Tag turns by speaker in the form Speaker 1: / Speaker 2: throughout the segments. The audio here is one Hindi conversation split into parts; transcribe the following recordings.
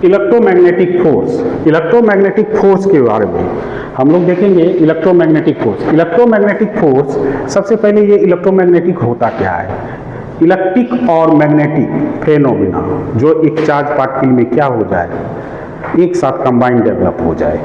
Speaker 1: इलेक्ट्रोमैग्नेटिक फोर्स के बारे में हम लोग देखेंगे। इलेक्ट्रोमैग्नेटिक फोर्स सबसे पहले ये इलेक्ट्रोमैग्नेटिक होता क्या है। इलेक्ट्रिक और मैग्नेटिक फेनोमेना जो एक चार्ज पार्टिकल में क्या हो जाए, एक साथ कंबाइन डेवलप हो जाए,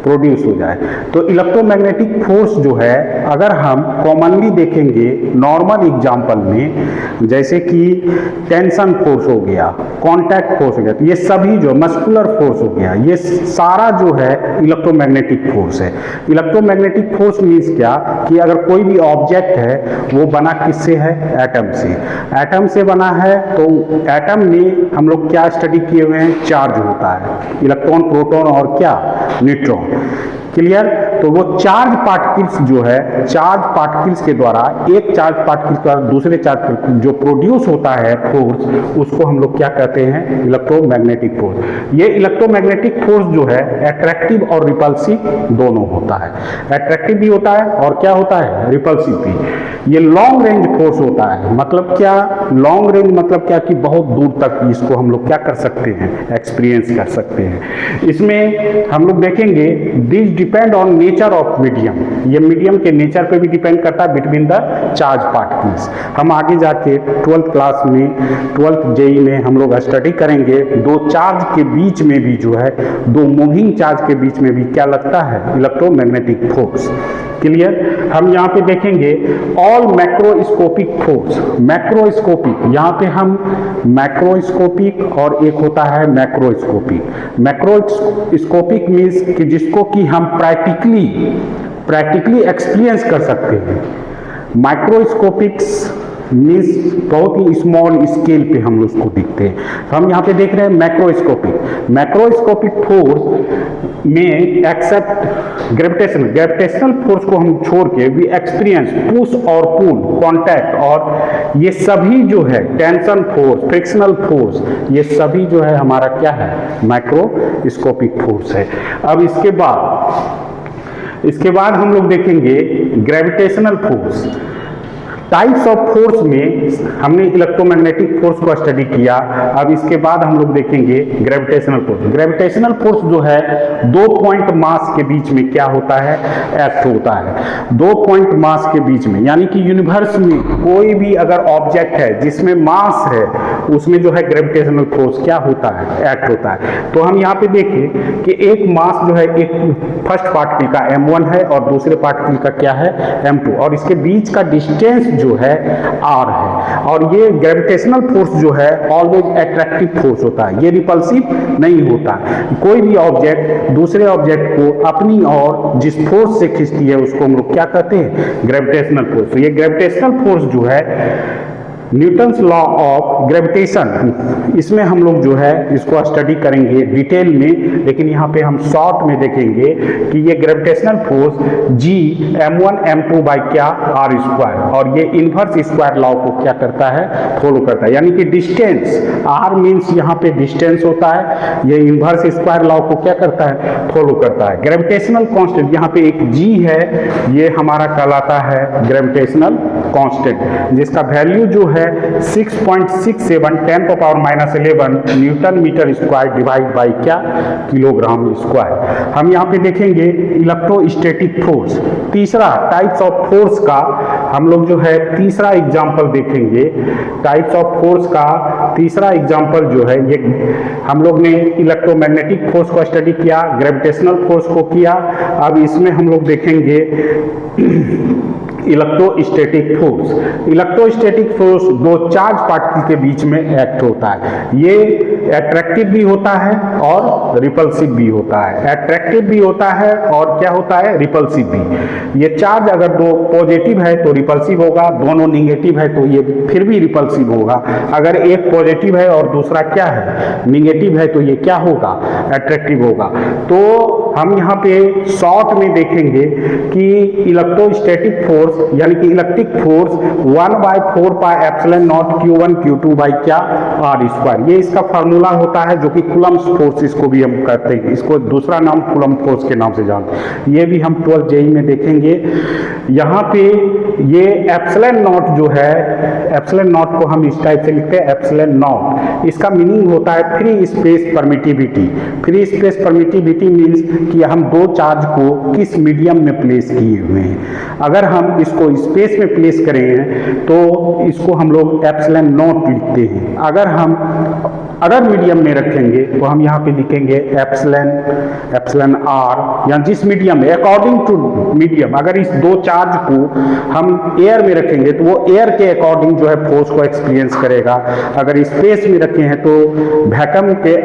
Speaker 1: प्रोड्यूस हो जाए। तो इलेक्ट्रोमैग्नेटिक फोर्स जो है अगर हम कॉमनली देखेंगे नॉर्मल एग्जांपल में, जैसे कि टेंशन फोर्स हो गया, कांटेक्ट फोर्स हो गया, तो ये सभी जो मस्कुलर फोर्स हो गया, ये सारा जो है इलेक्ट्रोमैग्नेटिक फोर्स है। इलेक्ट्रोमैग्नेटिक फोर्स मीन्स क्या कि अगर कोई भी ऑब्जेक्ट है वो बना किससे है, एटम से। एटम से बना है तो एटम में हम लोग क्या स्टडी किए हुए हैं, चार्ज होता है, इलेक्ट्रॉन, प्रोटॉन और क्या, न्यूट्रॉन। क्लियर। तो वो चार्ज पार्टिकल्स जो है, चार्ज पार्टिकल्स के द्वारा एक चार्ज पार्टिकल का दूसरे चार्ज जो प्रोड्यूस होता है फोर्स, उसको हम लोग क्या कहते हैं, इलेक्ट्रोमैग्नेटिक फोर्स। ये इलेक्ट्रोमैग्नेटिक फोर्स जो है अट्रैक्टिव और रिपल्सिव दोनों होता है। अट्रैक्टिव भी होता है और क्या होता है, रिपल्सिव भी। ये लॉन्ग रेंज फोर्स होता है। मतलब क्या, लॉन्ग रेंज मतलब क्या कि बहुत दूर तक इसको हम लोग क्या कर सकते हैं, एक्सपीरियंस कर सकते हैं। इसमें हम लोग देखेंगे this depend on nature of medium. ये मीडियम के नेचर पे भी डिपेंड करता है बिटवीन द चार्ज पार्टिकल्स। हम आगे जाके 12th क्लास में, 12th जेई में हम लोग स्टडी करेंगे दो चार्ज के बीच में भी जो है, दो मूविंग चार्ज के बीच में भी क्या लगता है, इलेक्ट्रोमैग्नेटिक फोर्स। क्लियर। हम यहाँ पे देखेंगे ऑल मैक्रोस्कोपिक फोर्स। मैक्रोस्कोपिक, यहाँ पे हम मैक्रोस्कोपिक और एक होता है मैक्रोस्कोपिक। मैक्रोस्कोपिक मीन्स कि जिसको कि हम प्रैक्टिकली एक्सपीरियंस कर सकते हैं। माइक्रोस्कोपिक्स मीन्स बहुत ही स्मॉल स्केल पे हम उसको दिखते हैं। तो हम यहाँ पे देख रहे हैं मैक्रोस्कोपिक फोर्स में एक्सेप्ट ग्रेविटेशनल फोर्स को हम छोड़ के भी एक्सपीरियंस पुश और पुल, कांटेक्ट और ये सभी जो है, टेंशन फोर्स, फ्रिक्शनल फोर्स, ये सभी जो है हमारा क्या है, माइक्रोस्कोपिक फोर्स है। अब इसके बाद हम लोग देखेंगे gravitational force. Types of force में हमने इलेक्ट्रोमैग्नेटिक फोर्स को स्टडी किया। अब इसके बाद हम लोग देखेंगे ग्रेविटेशनल फोर्स। ग्रेविटेशनल फोर्स जो है दो पॉइंट मास के बीच में क्या होता है, एक्ट होता है। दो पॉइंट मास के बीच में, यानी कि यूनिवर्स में कोई भी अगर ऑब्जेक्ट है जिसमें मास है, उसमें जो है ग्रेविटेशनल फोर्स क्या होता है, एक्ट होता है। तो हम यहाँ पे देखें कि एक मास जो है, एक फर्स्ट पार्टिकल का m1 है और दूसरे पार्टिकल का क्या है, m2, और इसके बीच का डिस्टेंस जो है r है। और ये ग्रेविटेशनल फोर्स जो है ऑलवेज अट्रैक्टिव फोर्स होता है, ये रिपल्सिव नहीं होता। कोई भी ऑब्जेक्ट दूसरे ऑब्जेक्ट को अपनी ओर जिस फोर्स से खींचती है उसको हम लोग क्या कहते हैं, ग्रेविटेशनल फोर्स। तो ये ग्रेविटेशनल फोर्स जो है न्यूटन्स लॉ ऑफ ग्रेविटेशन, इसमें हम लोग जो है इसको स्टडी करेंगे डिटेल में, लेकिन यहाँ पे हम शॉर्ट में देखेंगे कि ये gravitational force G m1 m2 by क्या, r स्क्वायर, और ये इनवर्स स्क्वायर लॉ को क्या करता है, फॉलो करता है। यानी कि डिस्टेंस, r मीन्स यहाँ पे डिस्टेंस होता है, ये इनवर्स स्क्वायर लॉ को क्या करता है, फॉलो करता है। ग्रेविटेशनल कांस्टेंट, यहाँ पे एक G है, ये हमारा कहलाता है ग्रेविटेशनल कांस्टेंट, जिसका वैल्यू जो है 6.67 10⁻11 newton metre square divide by क्या, किलोग्राम स्क्वायर। हम यहाँ पे देखेंगे इलेक्ट्रोस्टैटिक फोर्स। तीसरा टाइप्स ऑफ फोर्स का हम लोग जो है तीसरा एग्जांपल देखेंगे। टाइप्स ऑफ फोर्स का तीसरा एग्जांपल जो है, ये हम लोग ने इलेक्ट्रोमैग्नेटिक फोर्स को स्टडी किया, ग्रेविटेशनल फोर्स को किया। अब इसमें हम लोग देखेंगे इलेक्ट्रोस्टैटिक फोर्स। इलेक्ट्रोस्टैटिक फोर्स दो चार्ज पार्टिकल के बीच में एक्ट होता है। ये अट्रैक्टिव भी होता है और रिपल्सिव भी होता है। अट्रैक्टिव भी होता है और क्या होता है, रिपल्सिव भी। ये चार्ज अगर दो पॉजिटिव है तो रिपल्सिव होगा, दोनों निगेटिव है तो ये फिर भी रिपल्सिव होगा। अगर एक पॉजिटिव है और दूसरा क्या है, निगेटिव है, तो ये क्या होगा, अट्रैक्टिव होगा। तो हम यहाँ पे शॉर्ट में देखेंगे कि इलेक्ट्रोस्टैटिक फोर्स यानी कि electric force 1/4 pi epsilon not Q1 Q2 by क्या, r स्क्वायर। ये इसका फार्मूला होता है जो कि कूलम्ब्स फोर्स इसको भी हम कहते हैं, इसको दूसरा नाम कूलम्ब फोर्स के नाम से जानते हैं। ये भी हम 12th जेई में देखेंगे। यहाँ पे ये एप्सिलॉन नॉट जो है एप्सिलॉन नॉट को हम इस टाइप से लिखते हैं एप्सिलॉन नॉट। इसका मीनिंग होता है free space permittivity. Free space permittivity means कि हम दो चार्ज को किस मीडियम में प्लेस किए हुए हैं। अगर हम इसको स्पेस में प्लेस करें तो इसको हम लोग एप्सिलॉन नॉट लिखते हैं। अगर हम अदर मीडियम में रखेंगे तो हम यहाँ पे लिखेंगे एप्सिलॉन आर, या जिस मीडियम में अकॉर्डिंग टू मीडियम। अगर इस दो चार्ज को हम एयर में रखेंगे तो वो एयर के अकॉर्डिंग जो है फोर्स को एक्सपीरियंस करेगा। अगर स्पेस में रखे हैं तो वैक्यूम के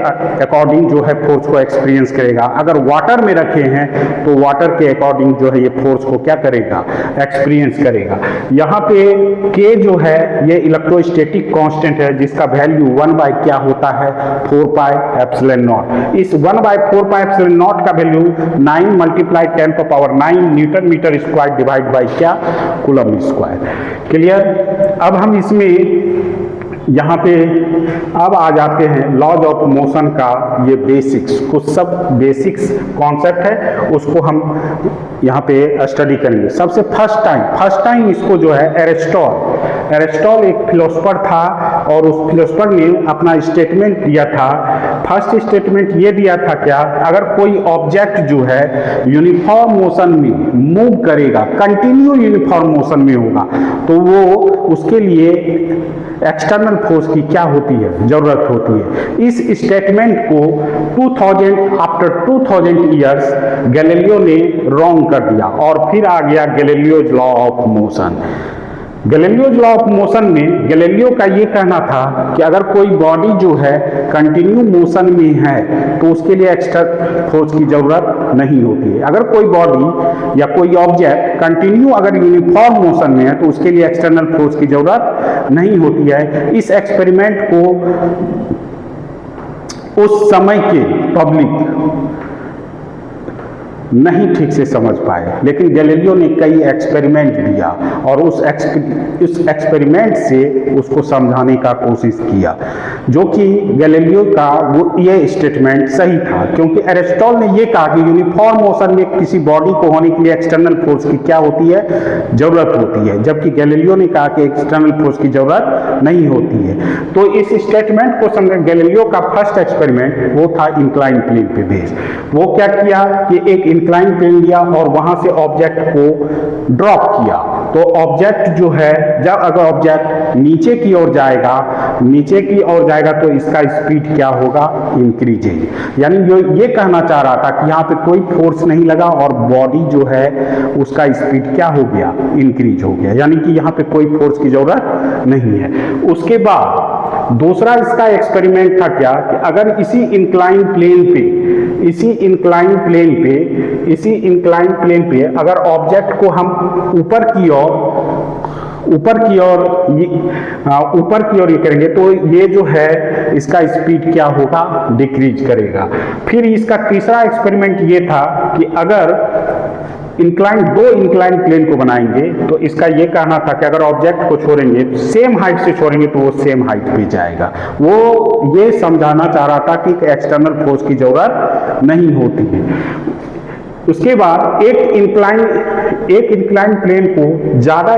Speaker 1: अकॉर्डिंग जो है फोर्स को एक्सपीरियंस करेगा। अगर वाटर में रखे हैं तो वाटर के अकॉर्डिंग जो है ये फोर्स को क्या करेगा, एक्सपीरियंस करेगा। यहाँ पे के जो है ये इलेक्ट्रोस्टैटिक कांस्टेंट है, जिसका वैल्यू 1 बाय क्या होता है, 4 पाई एप्सिलॉन नॉट। इस 1 बाय 4 पाई एप्सिलॉन नॉट का वैल्यू 9 मल्टीप्लाई 10 की power 9 newton metre square divide by क्या, कूलम स्क्वायर। क्लियर। अब हम इसमें यहाँ पे अब आ जाते हैं लॉज ऑफ मोशन का ये बेसिक्स, कुछ सब बेसिक्स कॉन्सेप्ट है उसको हम यहाँ पे स्टडी करेंगे। सबसे फर्स्ट टाइम इसको जो है एरिस्टॉटल एक फिलोसोफर था और उस फिलोसोफर ने अपना स्टेटमेंट दिया था। फर्स्ट स्टेटमेंट ये दिया था क्या, अगर कोई ऑब्जेक्ट जो है यूनिफॉर्म मोशन में मूव करेगा, कंटिन्यू यूनिफॉर्म मोशन में होगा, तो वो उसके लिए एक्सटर्नल फोर्स की क्या होती है, जरूरत होती है। इस स्टेटमेंट को 2000 ईयर्स गैलीलियो ने रॉन्ग कर दिया और फिर आ गया Galileo's law of motion. Galileo's law of motion में गैलीलियो का ये कहना था कि अगर कोई बॉडी जो है कंटिन्यू मोशन में है तो उसके लिए एक्स्ट्रा फोर्स की जरूरत नहीं होती है। अगर कोई बॉडी या कोई ऑब्जेक्ट कंटिन्यू अगर यूनिफॉर्म मोशन में है तो उसके लिए एक्सटर्नल फोर्स की जरूरत नहीं होती है। इस एक्सपेरिमेंट को उस समय के पब्लिक नहीं ठीक से समझ पाए, लेकिन गैलीलियो ने कई एक्सपेरिमेंट दिया और उस एक्सपेरिमेंट से उसको समझाने का कोशिश किया, जो कि गैलीलियो का वो ये स्टेटमेंट सही था। क्योंकि एरिस्टॉटल ने ये कहा कि यूनिफॉर्म मोशन में किसी बॉडी को होने के लिए एक्सटर्नल फोर्स की क्या होती है, जरूरत होती है, जबकि गैलीलियो ने कहा कि एक्सटर्नल फोर्स की जरूरत नहीं होती है। तो इस स्टेटमेंट को समझ गैलीलियो का फर्स्ट एक्सपेरिमेंट वो था इंक्लाइन प्लेन पे बेस। वो क्या किया कि एक इंक्लाइन प्लेन लिया और वहां से ऑब्जेक्ट को ड्रॉप किया। तो ऑब्जेक्ट जो है, जब अगर ऑब्जेक्ट नीचे की ओर जाएगा तो इसका स्पीड क्या होगा, इंक्रीजिंग। यानी जो ये कहना चाह रहा था कि यहाँ पे कोई फोर्स नहीं लगा और बॉडी जो है उसका स्पीड क्या हो गया, इंक्रीज हो गया, यानी कि यहाँ पे कोई फोर्स की जरूरत नहीं है। उसके बाद दूसरा इसका एक्सपेरिमेंट था क्या कि अगर इसी इंक्लाइन प्लेन पे अगर ऑब्जेक्ट को हम ऊपर की ओर ये करेंगे तो ये जो है इसका स्पीड क्या होगा, डिक्रीज करेगा। फिर इसका तीसरा एक्सपेरिमेंट ये था कि अगर दो इंक्लाइन प्लेन को बनाएंगे तो इसका ये कहना था कि अगर ऑब्जेक्ट को छोड़ेंगे, सेम हाइट से छोड़ेंगे तो वो सेम हाइट पे जाएगा। वो ये समझाना चाह रहा था कि एक्सटर्नल फोर्स की जरूरत नहीं होती है। उसके बाद एक इंक्लाइन प्लेन को ज्यादा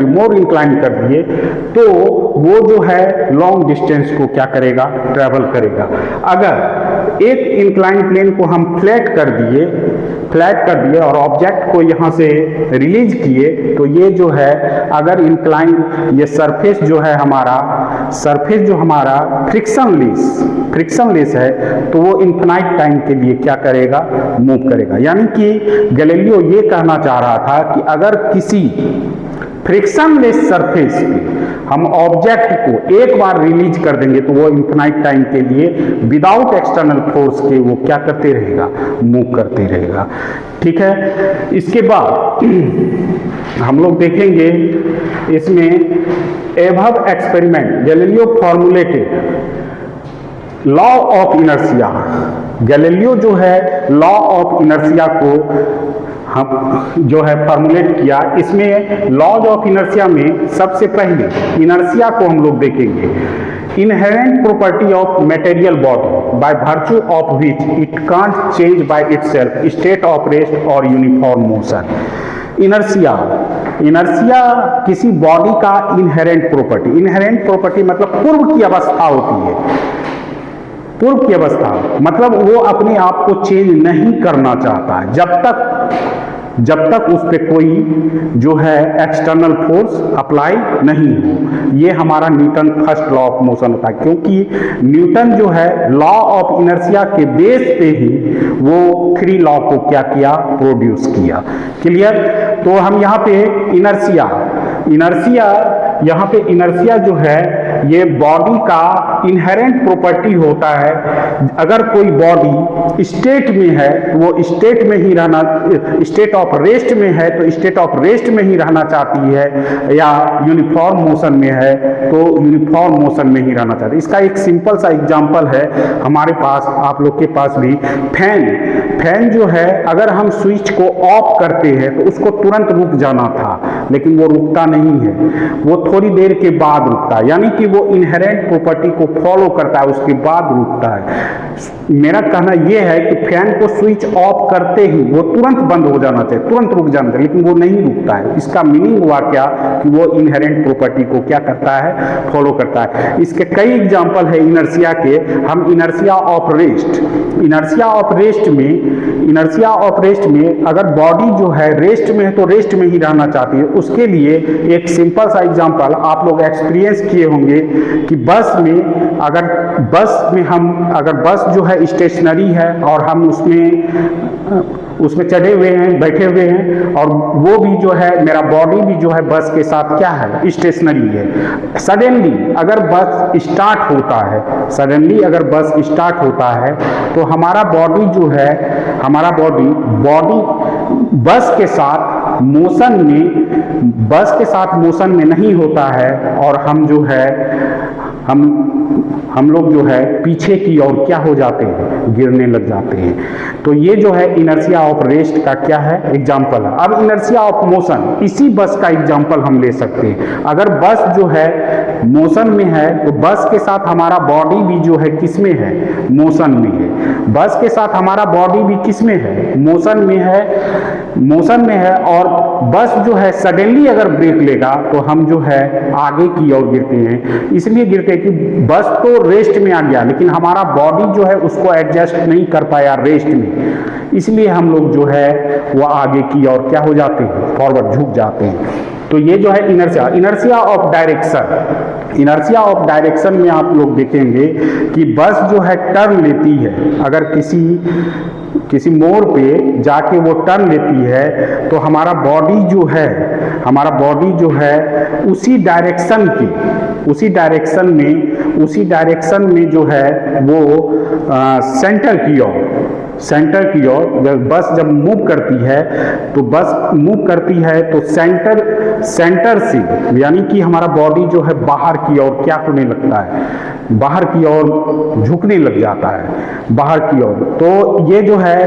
Speaker 1: मोर इंक्लाइन कर दिए तो वो जो है लॉन्ग डिस्टेंस को क्या करेगा, ट्रेवल करेगा। अगर एक इंक्लाइन प्लेन को हम फ्लैट कर दिए और ऑब्जेक्ट को यहाँ से रिलीज किए तो ये जो है अगर ये सरफेस जो हमारा फ्रिक्शनलेस है तो वो इनफिनाइट टाइम के लिए क्या करेगा, मूव करेगा। यानी कि गैलीलियो ये कहना चाह रहा था कि अगर किसी फ्रिक्शनलेस सरफेस पे हम ऑब्जेक्ट को एक बार रिलीज कर देंगे तो वो इनफिनाइट टाइम के लिए विदाउट एक्सटर्नल फोर्स के वो क्या करते रहेगा, मूव करते रहेगा। ठीक है। इसके बाद हम लोग देखेंगे इसमें above experiment Galileo formulated law of inertia. Galileo जो है लॉ ऑफ इनर्शिया को हम जो है फॉर्मुलेट किया। इसमें लॉज ऑफ इनर्शिया में सबसे पहले इनर्शिया को हम लोग देखेंगे। Inherent property of material body by virtue of which it can't change by itself state of rest और यूनिफॉर्म मोशन। इनर्शिया, इनर्शिया किसी बॉडी का इनहेरेंट प्रॉपर्टी, इनहेरेंट प्रॉपर्टी मतलब पूर्व की अवस्था होती है, पूर्व की अवस्था मतलब वो अपने आप को चेंज नहीं करना चाहता है जब तक उस पर कोई जो है एक्सटर्नल फोर्स अप्लाई नहीं हो। ये हमारा Newton first law of motion होता है, क्योंकि न्यूटन जो है लॉ ऑफ इनर्शिया के बेस पे ही वो 3 लॉ को क्या किया, प्रोड्यूस किया। क्लियर? तो हम यहाँ पे इनर्शिया यहाँ पे इनर्शिया जो है ये बॉडी का इनहेरेंट प्रॉपर्टी होता है। अगर कोई बॉडी स्टेट में है तो वो स्टेट में ही रहना, स्टेट ऑफ रेस्ट में है तो स्टेट ऑफ रेस्ट में ही रहना चाहती है, या यूनिफॉर्म मोशन में है तो यूनिफॉर्म मोशन में ही रहना चाहती है। इसका एक सिंपल सा एग्जांपल है हमारे पास, आप लोग के पास भी, फैन जो है अगर हम स्विच को ऑफ करते हैं तो उसको तुरंत रुक जाना था, लेकिन वो रुकता नहीं है, वो थोड़ी देर के बाद रुकता है, यानी कि वो इनहेरेंट प्रॉपर्टी को फॉलो करता है, उसके बाद रुकता है। मेरा कहना यह है कि फैन को स्विच ऑफ करते ही वो तुरंत बंद हो जाना चाहिए, तुरंत रुक जाना चाहिए, लेकिन वो नहीं रुकता है। इसका मीनिंग हुआ क्या कि वो इनहेरेंट प्रॉपर्टी को क्या करता है, फॉलो करता है। इसके कई एग्जांपल है इनर्शिया के। हम inertia of rest, inertia of rest में अगर बॉडी जो है रेस्ट में है तो रेस्ट में ही रहना चाहती है। उसके लिए एक सिंपल सा एग्जांपल आप लोग एक्सपीरियंस किए होंगे कि बस में अगर बस जो है स्टेशनरी है और हम उसमें चढ़े हुए हैं, बैठे हुए हैं, और वो भी जो है मेरा बॉडी भी जो है बस के साथ क्या है, स्टेशनरी है। सडनली अगर बस स्टार्ट होता है तो हमारा बॉडी जो है, हमारा बॉडी बस के साथ मोशन में नहीं होता है, और हम जो है हम लोग जो है पीछे की ओर क्या हो जाते हैं, गिरने लग जाते हैं। तो ये जो है इनर्शिया ऑफ रेस्ट का क्या है, एग्जाम्पल है। अब इनर्शिया ऑफ मोशन, इसी बस का एग्जाम्पल हम ले सकते हैं। अगर बस जो है मोशन में है तो बस के साथ हमारा बॉडी भी जो है किस में है, मोशन में है। बस के साथ हमारा बॉडी भी किस में है, मोशन में है, और बस जो है सडनली अगर ब्रेक लेगा तो हम जो है आगे की ओर गिरते हैं। इसलिए गिरते हैं कि बस तो रेस्ट में आ गया, लेकिन हमारा बॉडी जो है उसको एडजस्ट नहीं कर पाया रेस्ट में, इसलिए हम लोग जो है वो आगे की ओर क्या हो जाते हैं, फॉरवर्ड झुक जाते हैं। तो ये जो है इनर्शिया ऑफ डायरेक्शन में आप लोग देखेंगे कि बस जो है टर्न लेती है। अगर किसी मोड़ पे जाके वो टर्न लेती है तो हमारा बॉडी जो है उसी डायरेक्शन में जो है वो सेंटर की ओर बस जब मूव करती है तो सेंटर से, यानी कि हमारा बॉडी जो है बाहर की ओर क्या होने लगता है, बाहर की ओर झुकने लग जाता है, बाहर की ओर। तो ये जो है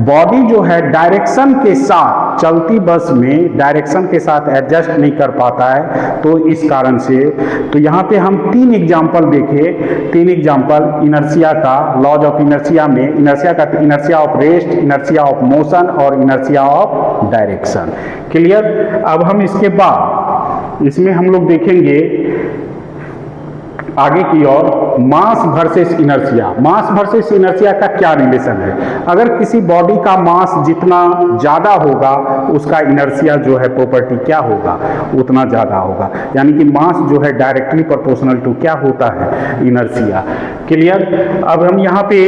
Speaker 1: बॉडी जो है डायरेक्शन के साथ, चलती बस में डायरेक्शन के साथ एडजस्ट नहीं कर पाता है। तो इस कारण से तो यहाँ पे हम 3 एग्जाम्पल देखे, 3 एग्जाम्पल इनर्शिया का, लॉज ऑफ इनर्शिया में, inertia of rest, inertia of motion और इनर्शिया ऑफ डायरेक्शन। क्लियर? अब हम इसके बाद इसमें हम लोग देखेंगे आगे की ओर मास वर्सेस इनर्शिया का क्या रिलेशन है। अगर किसी बॉडी का मास जितना ज्यादा होगा उसका इनर्शिया जो है प्रॉपर्टी क्या होगा, उतना ज्यादा होगा, यानी कि मास जो है डायरेक्टली प्रोपोर्शनल टू क्या होता है, इनर्शिया। क्लियर? अब हम यहाँ पे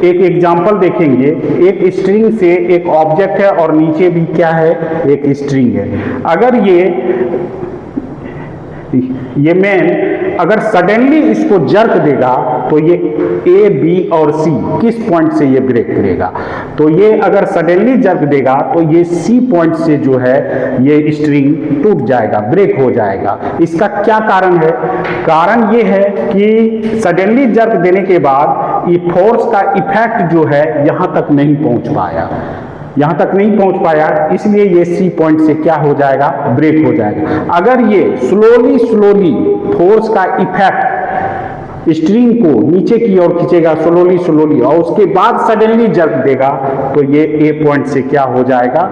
Speaker 1: एक एग्जांपल देखेंगे। एक स्ट्रिंग से एक ऑब्जेक्ट है और नीचे भी क्या है, एक स्ट्रिंग है। अगर ये मैन अगर सडनली इसको जर्क देगा तो ये ए, बी और सी किस पॉइंट से ये ब्रेक करेगा, तो ये अगर सडनली जर्क देगा तो ये सी पॉइंट से जो है ये स्ट्रिंग टूट जाएगा, ब्रेक हो जाएगा। इसका क्या कारण है? कारण ये है कि सडनली जर्क देने के बाद ये फोर्स का इफेक्ट जो है यहां तक नहीं पहुंच पाया, इसलिए ये सी पॉइंट से क्या हो जाएगा, ब्रेक हो जाएगा। अगर ये स्लोली फोर्स का इफेक्ट स्ट्रिंग को नीचे की ओर खींचेगा स्लोली और उसके बाद सडनली जर्क देगा तो ये ए पॉइंट से क्या हो जाएगा,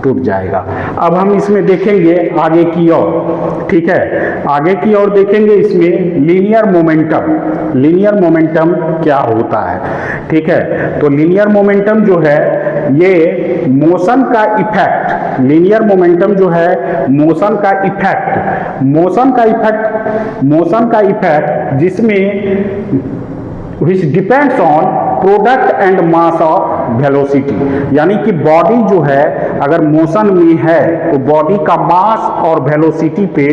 Speaker 1: टूट जाएगा। अब हम इसमें देखेंगे आगे की ओर, ठीक है, आगे की ओर देखेंगे इसमें लीनियर मोमेंटम। लीनियर मोमेंटम क्या होता है, ठीक है। तो लीनियर मोमेंटम जो है ये मोशन का इफेक्ट, लीनियर मोमेंटम जो है मोशन का इफेक्ट, मोशन का इफेक्ट जिसमें which depends on product and mass of velocity. यानी कि बॉडी जो है अगर मोशन में है तो बॉडी का मास और वेलोसिटी पे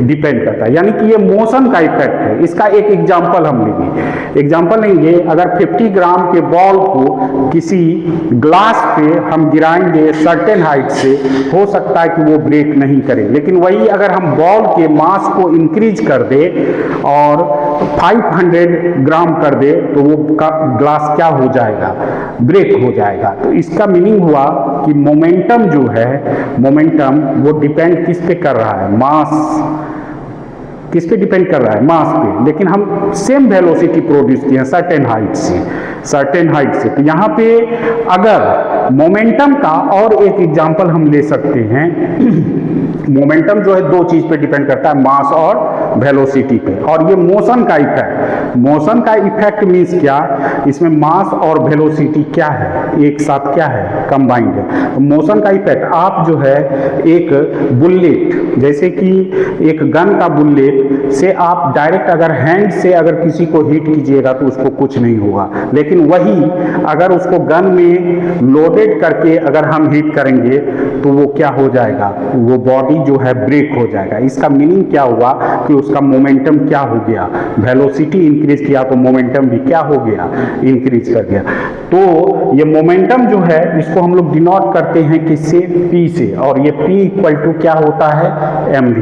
Speaker 1: डिपेंड करता है, यानी कि ये मोशन का इफेक्ट है। इसका एक एग्जांपल हम लेंगे, एग्जांपल लेंगे अगर 50 ग्राम के बॉल को किसी ग्लास पे हम गिराएंगे सर्टेन हाइट से, हो सकता है कि वो ब्रेक नहीं करे, लेकिन वही अगर हम बॉल के मास को इंक्रीज कर दे और 500 ग्राम कर दे तो वो ग्लास क्या हो जाएगा, ब्रेक हो जाएगा। तो इसका मीनिंग हुआ कि मोमेंटम जो है, मोमेंटम वो डिपेंड किस पे कर रहा है, मास, किस पे डिपेंड कर रहा है, मास पे। लेकिन हम सेम वेलोसिटी प्रोड्यूस किए हैं सर्टेन हाइट से, सर्टेन हाइट से। तो यहाँ पे अगर मोमेंटम का और एक एग्जांपल हम ले सकते हैं, मोमेंटम जो है दो चीज पे डिपेंड करता है, मास और वेलोसिटी पे, और ये मोशन का इफेक्ट, मोशन का इफेक्ट मीन्स क्या, इसमें मास और वेलोसिटी क्या है, एक साथ क्या है, कंबाइंड है। मोशन का इफेक्ट, आप जो है एक बुलेट, जैसे कि एक गन का बुलेट से आप डायरेक्ट अगर हैंड से अगर किसी को हिट कीजिएगा तो उसको कुछ नहीं होगा, लेकिन वही अगर उसको गन में लोडेड करके अगर हम हिट करेंगे तो वो क्या हो जाएगा, वो बॉडी जो है ब्रेक हो जाएगा। इसका मीनिंग क्या हुआ कि उसका मोमेंटम क्या हो गया, वेलोसिटी इंक्रीज किया तो मोमेंटम भी क्या हो गया, इंक्रीज कर गया। तो ये मोमेंटम जो है इसको हम लोग डिनोट करते हैं किससे, P से, और ये P इक्वल टू क्या होता है, mv।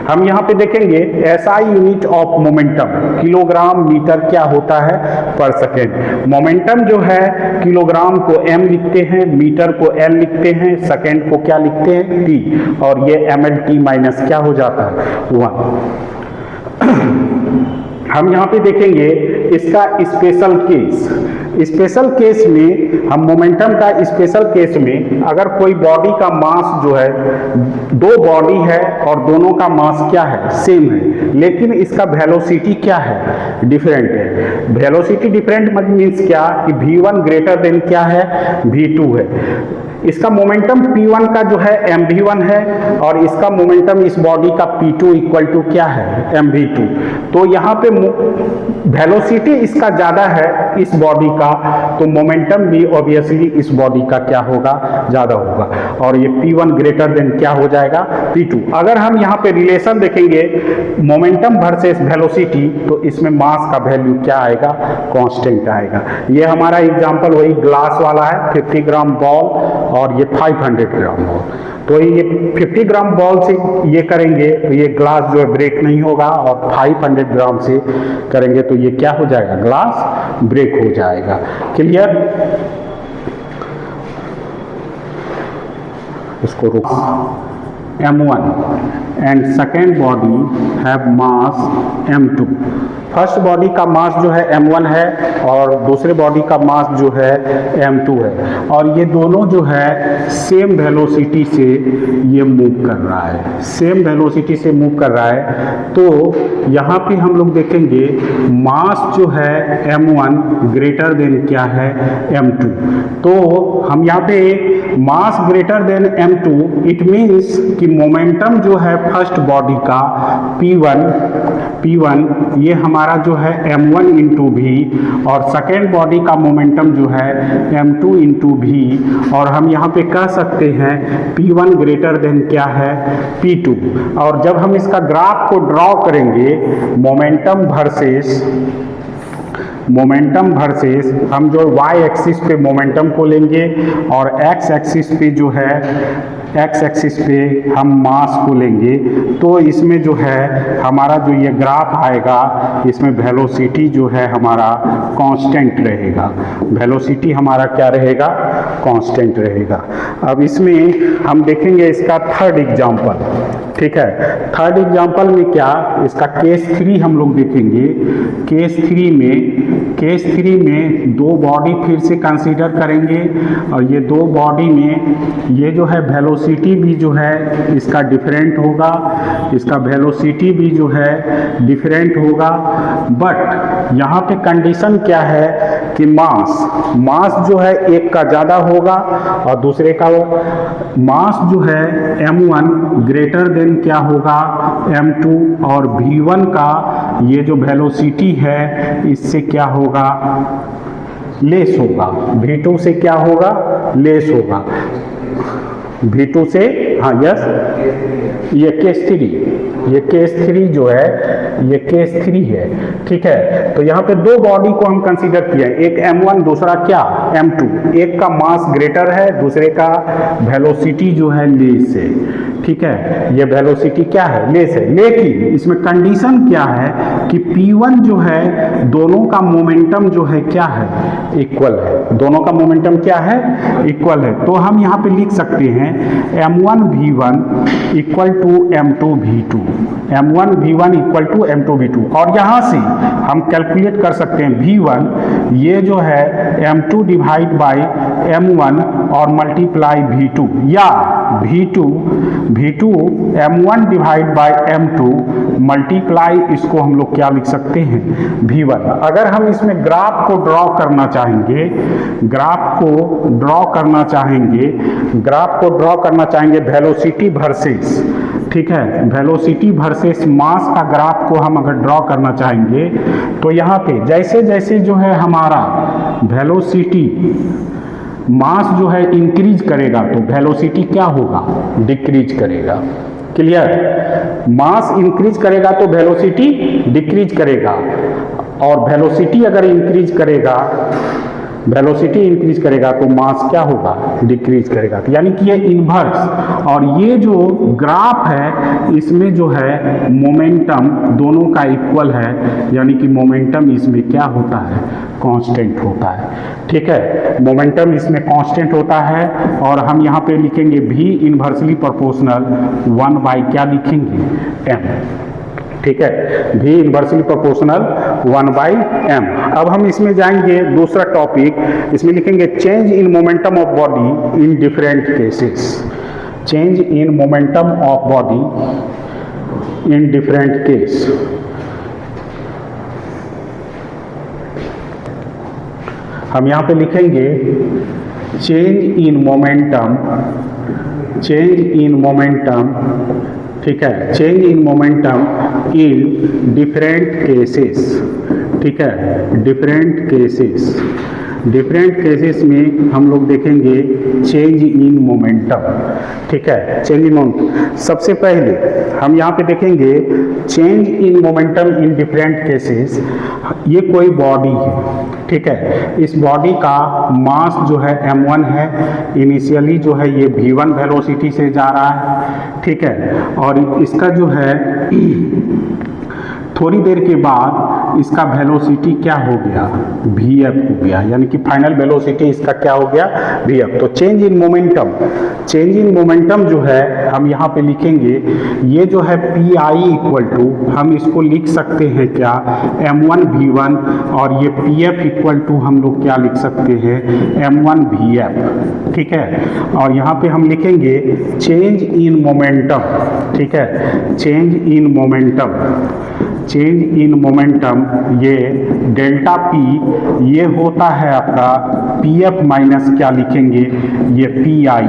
Speaker 1: हम यहाँ पे देखेंगे SI unit of momentum, kilogram metre क्या होता है पर सेकेंड। मोमेंटम जो है किलोग्राम को m लिखते हैं, मीटर को L लिखते हैं, सेकेंड को क्या लिखते हैं, T, और ये mlt माइनस क्या हो जाता है, 1। हम यहाँ पे देखेंगे इसका स्पेशल केस, स्पेशल केस में हम मोमेंटम का स्पेशल केस में अगर कोई बॉडी का मास जो है, दो बॉडी है और दोनों का मास क्या है, सेम है, लेकिन इसका वेलोसिटी क्या है, डिफरेंट है। वेलोसिटी डिफरेंट मीन्स क्या कि v1 ग्रेटर देन क्या है, v2 है। इसका मोमेंटम P1 का जो है mv1 है और इसका मोमेंटम इस बॉडी का P2 इक्वल टू क्या है, mv2। तो यहाँ पे वेलोसिटी इसका ज्यादा है इस बॉडी का, तो मोमेंटम भी ऑब्वियसली इस बॉडी का क्या होगा, ज्यादा होगा, और ये P1 ग्रेटर देन क्या हो जाएगा, P2। अगर हम यहाँ पे रिलेशन देखेंगे मोमेंटम वर्सेस वेलोसिटी तो इसमें मास का वैल्यू क्या आएगा, कांस्टेंट आएगा। ये हमारा एग्जांपल वही ग्लास वाला है, 50 ग्राम बॉल और ये 500 ग्राम बॉल। तो ये 50 ग्राम बॉल से ये करेंगे तो ये ग्लास जो है ब्रेक नहीं होगा, और 500 ग्राम से करेंगे तो ये क्या हो जाएगा, ग्लास ब्रेक हो जाएगा। क्लियर, इसको रोक। m1 and second body have mass m2। First body का मास जो है m1 है और दूसरे बॉडी का मास जो है m2 है, और ये दोनों जो है सेम वेलोसिटी से ये मूव कर रहा है, सेम वेलोसिटी से मूव कर रहा है। तो यहाँ पे हम लोग देखेंगे मास जो है m1 ग्रेटर देन क्या है, m2। तो हम यहाँ पे mass greater than m2, it means कि मोमेंटम जो है फर्स्ट बॉडी का P1 ये हमारा जो है m1 इंटू भी, और सेकेंड बॉडी का मोमेंटम जो है m2 इंटू भी, और हम यहाँ पे कह सकते हैं P1 ग्रेटर देन क्या है, P2। और जब हम इसका ग्राफ को ड्रॉ करेंगे मोमेंटम वर्सेस हम जो y एक्सिस पे मोमेंटम को लेंगे और x एक्सिस पे जो है, x एक्सिस पे हम मास को लेंगे, तो इसमें जो है हमारा जो ये ग्राफ आएगा इसमें वेलोसिटी जो है हमारा कांस्टेंट रहेगा, वेलोसिटी हमारा क्या रहेगा, कांस्टेंट रहेगा। अब इसमें हम देखेंगे इसका थर्ड एग्जांपल, ठीक है। थर्ड एग्जांपल में क्या, इसका केस 3 हम लोग देखेंगे। केस 3 में केस 3 में दो बॉडी फिर से कंसीडर करेंगे और ये दो बॉडी में ये जो है वेलोसिटी भी जो है इसका डिफरेंट होगा, इसका वेलोसिटी भी जो है डिफरेंट होगा। बट यहाँ पे कंडीशन क्या है कि मास जो है एक का ज़्यादा होगा और दूसरे का मास जो है m1 ग्रेटर देन क्या होगा m2, और v1 का ये जो वेलोसिटी है इससे क्या होगा, लेस होगा, v2 से क्या होगा, लेस होगा, v2 से, हाँ यस, ये केस 3 जो है ये केस 3 है, ठीक है। तो यहाँ पे दो बॉडी को हम कंसीडर किए, एक m1 दूसरा क्या m2, एक का मास ग्रेटर है दूसरे का वेलोसिटी जो है लेस है, ठीक है। ये वेलोसिटी क्या है, लेस है, लेकिन इसमें कंडीशन क्या है कि P1 जो है दोनों का मोमेंटम जो है क्या है, इक्वल है, दोनों का मोमेंटम क्या है, इक्वल है। तो हम यहाँ पे लिख सकते हैं m1 v1 equal to m2 v2, m1 v1 equal to m2 v2, और यहाँ से हम कैलकुलेट कर सकते हैं v1 ये जो है m2 डिवाइड बाई m1 और मल्टीप्लाई v2, या v2 m1 divide by m2 multiply, इसको हम लोग क्या लिख सकते हैं, v1। अगर हम इसमें ग्राफ को ड्रॉ करना चाहेंगे वेलोसिटी वर्सेस, ठीक है, वेलोसिटी वर्सेस मास का ग्राफ को हम अगर ड्रॉ करना चाहेंगे तो यहाँ पे जैसे जैसे जो है हमारा वेलोसिटी मास जो है इंक्रीज करेगा तो वेलोसिटी क्या होगा, डिक्रीज करेगा। क्लियर, मास इंक्रीज करेगा तो वेलोसिटी डिक्रीज करेगा, और वेलोसिटी अगर इंक्रीज करेगा तो मास क्या होगा, डिक्रीज करेगा। तो यानी कि ये इन्वर्स, और ये जो ग्राफ है इसमें जो है मोमेंटम दोनों का इक्वल है, यानी कि मोमेंटम इसमें क्या होता है, कांस्टेंट होता है, ठीक है, मोमेंटम इसमें कांस्टेंट होता है। और हम यहाँ पे लिखेंगे v इन्वर्सली प्रोपोर्शनल 1 बाई क्या लिखेंगे, m, ठीक है, v inversely proportional 1 by m। अब हम इसमें जाएंगे दूसरा टॉपिक, इसमें लिखेंगे change in momentum of body in different cases, change in momentum of body in different case. हम यहाँ पे लिखेंगे चेंज इन मोमेंटम, ठीक है, change in momentum in different cases, ठीक है, डिफरेंट केसेस में हम लोग देखेंगे चेंज इन मोमेंटम, ठीक है, चेंज इन मोमेंटम। सबसे पहले हम यहाँ पे देखेंगे change in momentum in different cases. ये कोई बॉडी है, ठीक है, इस बॉडी का मास जो है m1 है, इनिशियली जो है ये v1 वेलोसिटी से जा रहा है, ठीक है, और इसका जो है थोड़ी देर के बाद इसका वेलोसिटी क्या हो गया, vf हो गया, यानी कि फाइनल वेलोसिटी इसका क्या हो गया, vf। तो चेंज इन मोमेंटम जो है हम यहाँ पे लिखेंगे, ये जो है pi इक्वल टू, हम इसको लिख सकते हैं क्या, m1 v1, और ये pf इक्वल टू हम लोग क्या लिख सकते हैं, m1 vf, ठीक है। और यहाँ पे हम लिखेंगे चेंज इन मोमेंटम, ठीक है, चेंज इन मोमेंटम ये डेल्टा p ये होता है आपका pf माइनस क्या लिखेंगे, ये pi,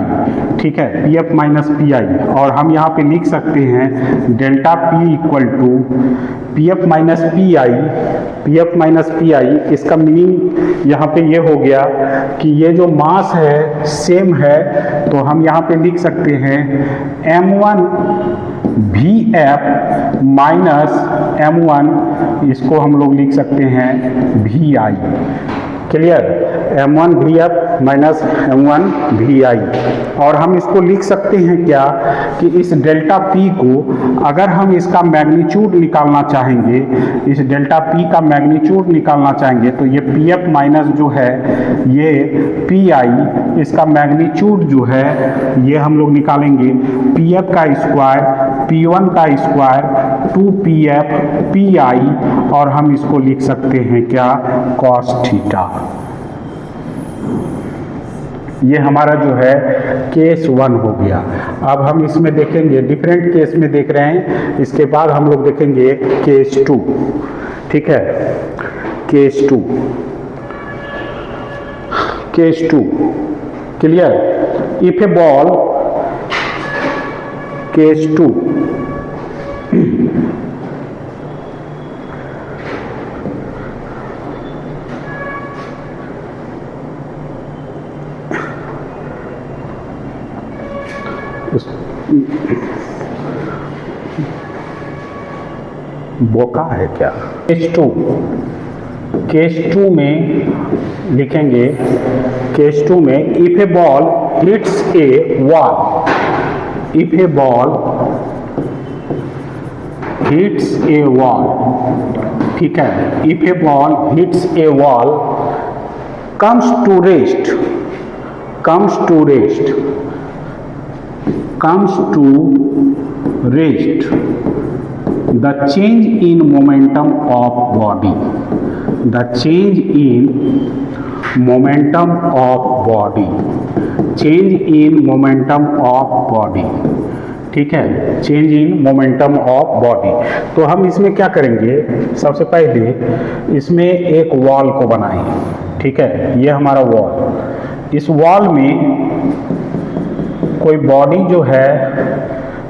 Speaker 1: ठीक है, pf माइनस pi, और हम यहाँ पे लिख सकते हैं delta p equal to pf minus pi। इसका मीनिंग यहाँ पे ये हो गया कि ये जो मास है सेम है, तो हम यहाँ पे लिख सकते हैं m1 vf माइनस m1, इसको हम लोग लिख सकते हैं vi। Clear, m1 vf minus m1 vi। और हम इसको लिख सकते हैं क्या कि इस डेल्टा p को अगर हम इसका मैग्नीट्यूड निकालना चाहेंगे, इस डेल्टा p का मैग्नीट्यूड निकालना चाहेंगे, तो ये pf माइनस जो है ये pi, इसका मैग्नीट्यूड जो है ये हम लोग निकालेंगे pf का स्क्वायर p1 का स्क्वायर 2pf pi, और हम इसको लिख सकते हैं क्या, cos थीटा। ये हमारा जो है केस 1 हो गया। अब हम इसमें देखेंगे, डिफरेंट केस में देख रहे हैं, इसके बाद हम लोग देखेंगे केस 2। ठीक है, case 2, case 2 clear. If a ball, case 2, बोका है क्या। केस 2 में लिखेंगे, केस 2 में if a ball hits a wall, if a ball hits a wall, ठीक है, if a ball hits a wall, comes to rest, comes to rest, comes to rest, the change in momentum of body, the change in momentum of body, change in momentum of body, ठीक है, change in momentum of body. तो हम इसमें क्या करेंगे, सबसे पहले इसमें एक वॉल को बनाएंगे। ठीक है, ये हमारा वॉल, इस वॉल में कोई बॉडी जो है,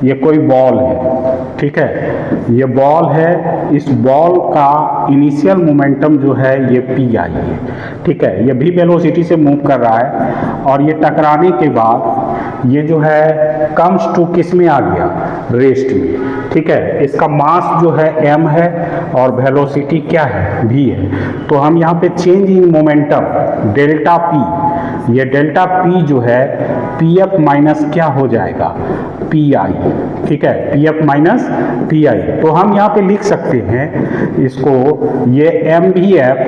Speaker 1: ये कोई बॉल है, ठीक है, ये बॉल है, इस बॉल का इनिशियल मोमेंटम जो है ये पी आई है। ठीक है, ये भी वेलोसिटी से मूव कर रहा है, और ये टकराने के बाद ये जो है कम्स टू किस में आ गया, रेस्ट में। ठीक है, इसका मास जो है m है और वेलोसिटी क्या है, v है। तो हम यहाँ पे change in momentum delta p, ये डेल्टा p जो है पी एफ माइनस क्या हो जाएगा, पी आई। ठीक है, P F minus P I. तो हम यहाँ पे लिख सकते हैं इसको, ये एम भी एफ,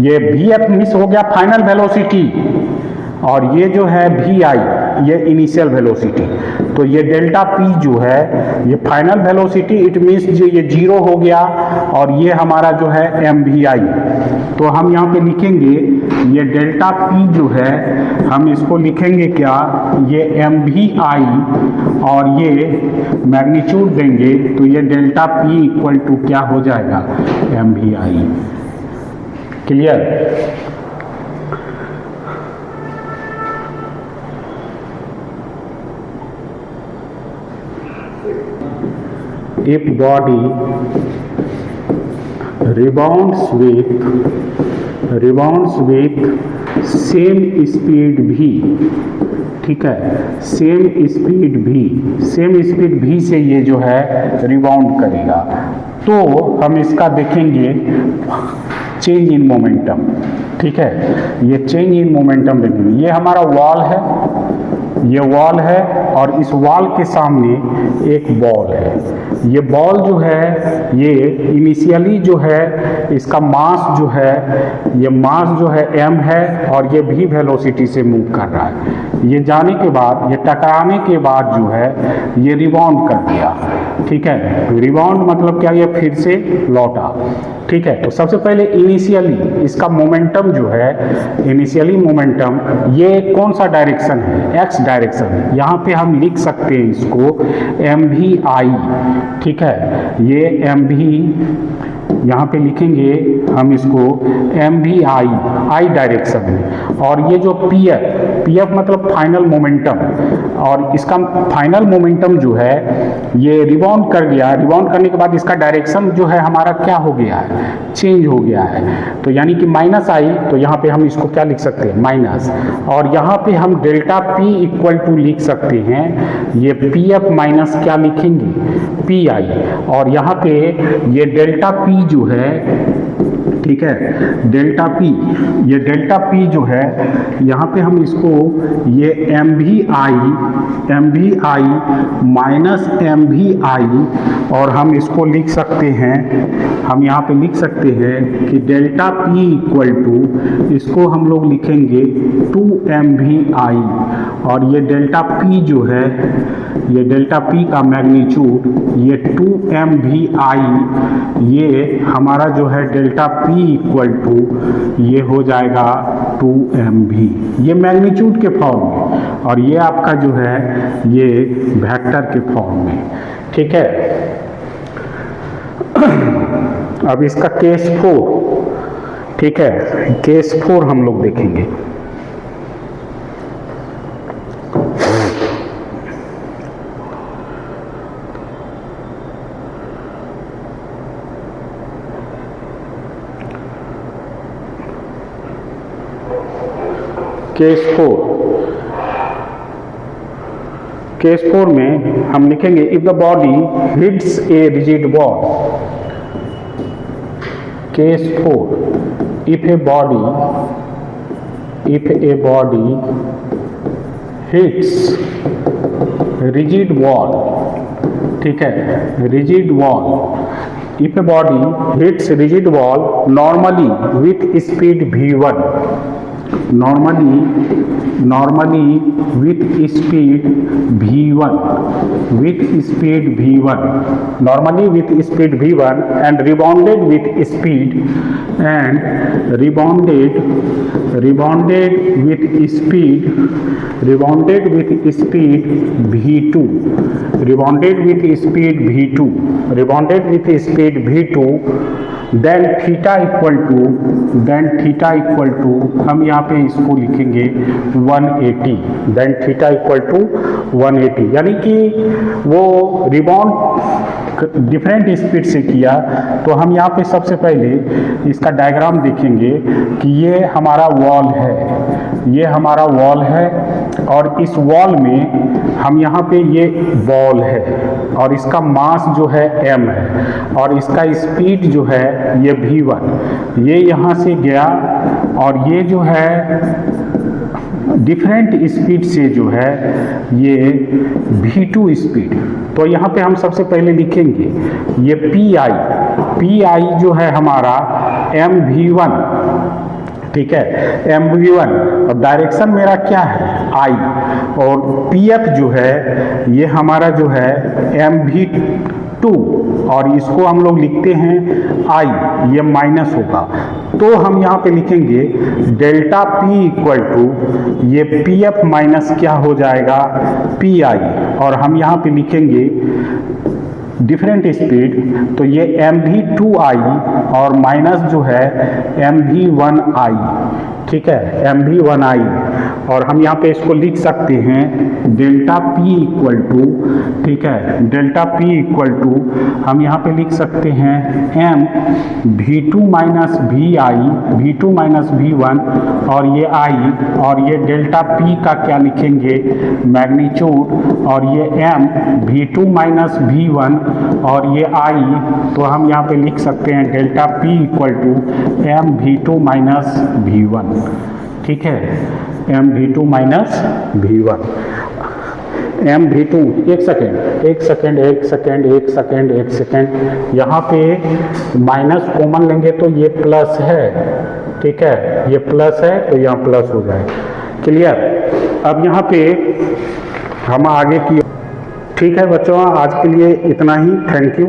Speaker 1: ये भी एफ मिस हो गया फाइनल वेलोसिटी, और ये जो है भी आई ये इनिशियल वेलोसिटी। तो ये डेल्टा पी जो है ये फाइनल वेलोसिटी, इट मीन्स ये जीरो हो गया, और ये हमारा जो है एम भी आई। तो हम यहाँ पे लिखेंगे ये डेल्टा पी जो है, हम इसको लिखेंगे क्या, ये एम भी आई, और ये मैग्नीट्यूड देंगे, तो ये डेल्टा पी इक्वल टू क्या हो जाएगा, एम भी आई। Clear. If body rebounds with same speed v, ठीक है, सेम स्पीड v से ये जो है रिबाउंड करेगा, तो हम इसका देखेंगे चेंज इन मोमेंटम। ठीक है, ये चेंज इन मोमेंटम देखेंगे। ये हमारा वॉल है, ये वॉल है, और इस वॉल के सामने एक बॉल है। ये बॉल जो है ये इनिशियली जो है इसका मास जो है, ये मास जो है m है, और ये भी वेलोसिटी से मूव कर रहा है। ये जाने के बाद, ये टकराने के बाद जो है ये रिबाउंड कर दिया। ठीक है, रिबाउंड मतलब क्या, ये फिर से लौटा। ठीक है, तो सबसे पहले इनिशियली इसका मोमेंटम जो है, इनिशियली मोमेंटम ये कौन सा डायरेक्शन है, एक्स डायरेक्शन। यहाँ पे हम लिख सकते हैं इसको एम भी आई। ठीक है, ये एम भी यहाँ पे लिखेंगे हम इसको एम भी आई डायरेक्शन में, और ये जो पी एफ मतलब फाइनल मोमेंटम, और इसका फाइनल मोमेंटम जो है ये रिबाउंड कर गया। रिबाउंड करने के बाद इसका डायरेक्शन जो है हमारा क्या हो गया है, चेंज हो गया है। तो यानी कि माइनस आई, तो यहाँ पे हम इसको क्या लिख सकते हैं, माइनस, और यहाँ पे हम डेल्टा पी इक्वल टू लिख सकते हैं, ये पी एफ माइनस क्या लिखेंगे, पी आई, और यहाँ पे ये डेल्टा पी जो है, ठीक है, डेल्टा पी, ये डेल्टा पी जो है यहाँ पे हम इसको ये एम भी आई माइनस एम भी आई, और हम इसको लिख सकते हैं, हम यहाँ पे लिख सकते हैं कि डेल्टा पी इक्वल टू, इसको हम लोग लिखेंगे 2 एम भी आई, और ये डेल्टा पी जो है ये डेल्टा पी का मैग्नीट्यूड ये 2mvi, ये हमारा जो है डेल्टा पी इक्वल टू ये हो जाएगा 2mv, ये मैग्नीट्यूड के फॉर्म में, और ये आपका जो है ये वेक्टर के फॉर्म में। ठीक है, अब इसका केस 4, ठीक है, केस 4 हम लोग देखेंगे। केस 4, केस 4 में हम लिखेंगे if the body hits a rigid wall. Case 4, if a body hits rigid wall, ठीक है, rigid wall, if a body hits rigid wall normally with speed v1, normally with speed v1, normally with speed v1 and rebounded with speed v2, then theta equal to हम यहाँ पे इसको लिखेंगे 180, देन थीटा इक्वल टू 180, यानी कि वो रिबाउंड डिफरेंट स्पीड से किया। तो हम यहाँ पे सबसे पहले इसका डायग्राम देखेंगे कि ये हमारा वॉल है, और इस वॉल में हम यहाँ पे ये बॉल है और इसका मास जो है m है, और इसका स्पीड जो है ये v1, ये यहाँ से गया और ये जो है डिफरेंट स्पीड से जो है ये v2 स्पीड। तो यहाँ पे हम सबसे पहले लिखेंगे ये pi जो है हमारा mv1, ठीक है, mv1, और डायरेक्शन मेरा क्या है I, और pf जो है ये हमारा जो है mv2, और इसको हम लोग लिखते हैं I, ये माइनस होगा। तो हम यहाँ पे लिखेंगे डेल्टा P इक्वल टू ये pf माइनस क्या हो जाएगा pi, और हम यहाँ पे लिखेंगे डिफरेंट स्पीड, तो ये mv2i और माइनस जो है mv1i, ठीक है, mv1i, और हम यहाँ पे इसको लिख सकते हैं डेल्टा P इक्वल टू, ठीक है, डेल्टा P इक्वल टू हम यहाँ पे लिख सकते हैं mv2 माइनस v1 और ये i, और ये डेल्टा P का क्या लिखेंगे मैग्नीट्यूड, और ये mv2 माइनस v1 और ये i, तो हम यहाँ पे लिख सकते हैं delta P equal to mv2 minus v1, ठीक है, mv2 माइनस v1, mv2, एक सेकेंड, यहाँ पे माइनस कॉमन लेंगे तो ये प्लस है, ठीक है, ये प्लस है तो यहाँ प्लस हो जाए, क्लियर। अब यहाँ पे हम आगे की, ठीक है बच्चों, आज के लिए इतना ही, थैंक यू।